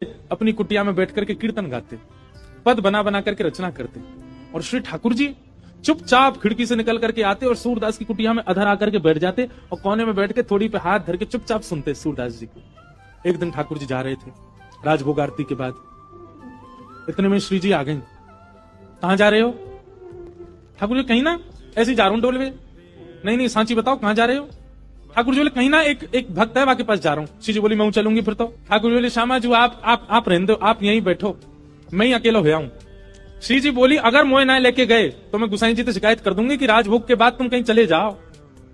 अपनी कुटिया में बैठ करके कीर्तन गाते, पद बना बना करके रचना करते, और श्री ठाकुर जी चुपचाप खिड़की से निकल करके आते और सूरदास की कुटिया में अधर आकर के बैठ जाते और कोने में बैठ के थोड़ी पे हाथ धर के चुपचाप सुनते सूरदास जी को। एक दिन ठाकुर जी जा रहे थे राजभोग आरती के बाद, इतने में श्री जी आ गई। कहां जा रहे हो? ठाकुर जी कहीं ना ऐसे जा रहा हूं डोल में। नहीं नहीं सांची बताओ कहां जा रहे हो? ठाकुर जी बोले कहीं ना एक भक्त है वहां के पास जा रहा हूं। श्री जी बोली मैं चलूंगी फिर तो। ठाकुर जी बोले श्यामा जी आप रहने दो, आप यहीं बैठो, मैं ही अकेला होया हूं। श्री जी बोली अगर मोए ना लेके गए तो मैं गुसाई जी से शिकायत कर दूंगी कि राजभोग के बाद तुम कहीं चले जाओ,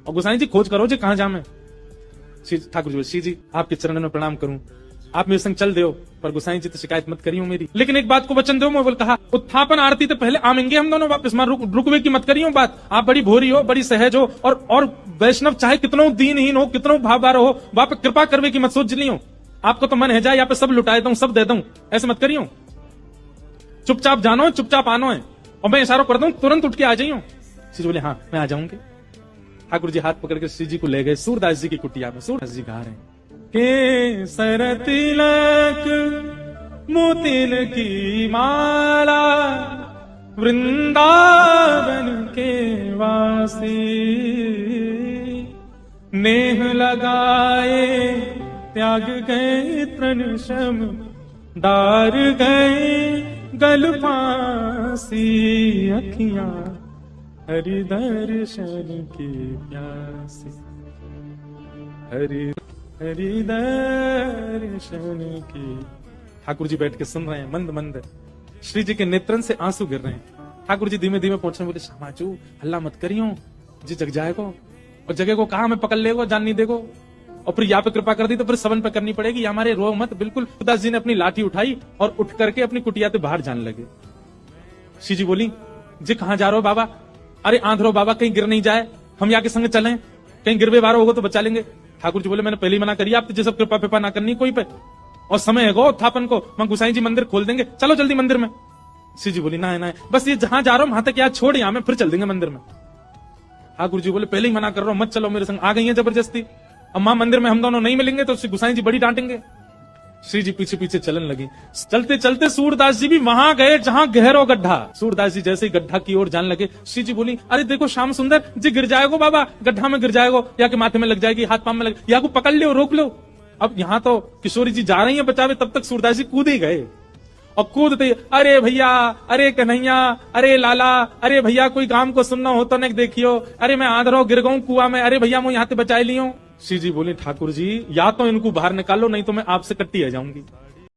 और गुसाई जी खोज करो जी कहां जा मैं। ठाकुर जी बोले श्री जी आपके चरणों में प्रणाम करूं, आप मेरे संग चल दो, पर गुसाई जी तो शिकायत मत करियो मेरी, लेकिन एक बात को वचन दो। मैं बोल कहा उत्थापन आरती तो पहले आमेंगे हम दोनों वापस, मां रुकवे की मत करियो बात। आप बड़ी भोरी हो, बड़ी सहज हो, और वैष्णव चाहे कितनों दीनहीन हो, कितनों भावबार हो, वहां पे कृपा करवे की मत सोच लियो। आपको तो मन है जाए यहाँ पे सब लुटाए दूं, सब दे दूं, ऐसे मत करियो। चुपचाप जानो, चुपचाप आनो है, और मैं इशारा कर दूं तुरंत उठ के आ जाइयो। श्री जी बोले हाँ मैं आ जाऊंगी। ठाकुर जी हाथ पकड़ के श्री जी को ले गए सूरदास जी की कुटिया में। सूरदास जी गा रहे हैं के सर तिलक मोतिन की माला, वृंदावन के वासी, नेह लगाए त्याग गए तृण शम, डार गए गल फांसी, अखियां हरि दर्शन की प्यासी, हरि दर्शन की। ठाकुर जी बैठ के सुन रहे हैं मंद मंद, श्री जी के नेत्रन से आंसू गिर रहे हैं। ठाकुर जी धीमे धीमे पहुंचने बोले श्यामाचू हल्ला मत करियो जी, जग जाएगो, और जगह को कहा मैं पकड़ लेगो, जान नहीं देगो, और फिर यहाँ पे कृपा कर दी तो फिर सबन पे करनी पड़ेगी, हमारे रो मत। बिल्कुल सूरदास जी ने अपनी लाठी उठाई और उठ करके अपनी कुटिया से बाहर जाने लगे। श्री जी बोली जी कहां जा रहे हो बाबा? अरे आंधरो बाबा कहीं गिर नहीं जाए, हम यहाँ के संग चलें, कहीं गिरवे बारो होगा तो बचा लेंगे। ठाकुर जी बोले मैंने पहले ही मना करी आप जैसे कृपा पिपा ना करनी कोई पे, और समय है गो उत्थापन को, मैं गुसाई जी मंदिर खोल देंगे, चलो जल्दी मंदिर में। श्री जी बोली ना ना बस ये जहां जा रहा हूं वहां तक याद छोड़, यहां में फिर चल देंगे मंदिर में। ठाकुर जी बोले पहले ही मना कर रहा हूं मत चलो मेरे संग। आ गई है जबरदस्ती, अब मां मंदिर में हम दोनों नहीं मिलेंगे तो गुसाई जी बड़ी डांटेंगे। श्री जी पीछे पीछे चलन लगी। चलते चलते सूरदास जी भी वहां गए जहां गहरो गड्ढा। सूरदास जी जैसे ही गड्ढा की ओर जाने लगे, श्री जी बोली अरे देखो श्याम सुंदर जी गिर जाएगो बाबा, गड्ढा में गिर जाएगो, या के माथे में लग जाएगी, हाथ पांव में लग, या को पकड़ लो रोक लो। अब यहाँ तो किशोरी जी जा रही है बचावे, तब तक सूरदास जी कूद ही गए, और कूदते अरे भैया, अरे कन्हैया, अरे लाला, अरे भैया कोई काम को सुनना हो तो नहीं देखियो, अरे मैं आंधरो गिर गऊं कुआ में, अरे भैया मैं यहाँ से बचाई लियो। श्री जी बोले ठाकुर जी या तो इनको बाहर निकालो नहीं तो मैं आपसे कट्टी आ जाऊंगी।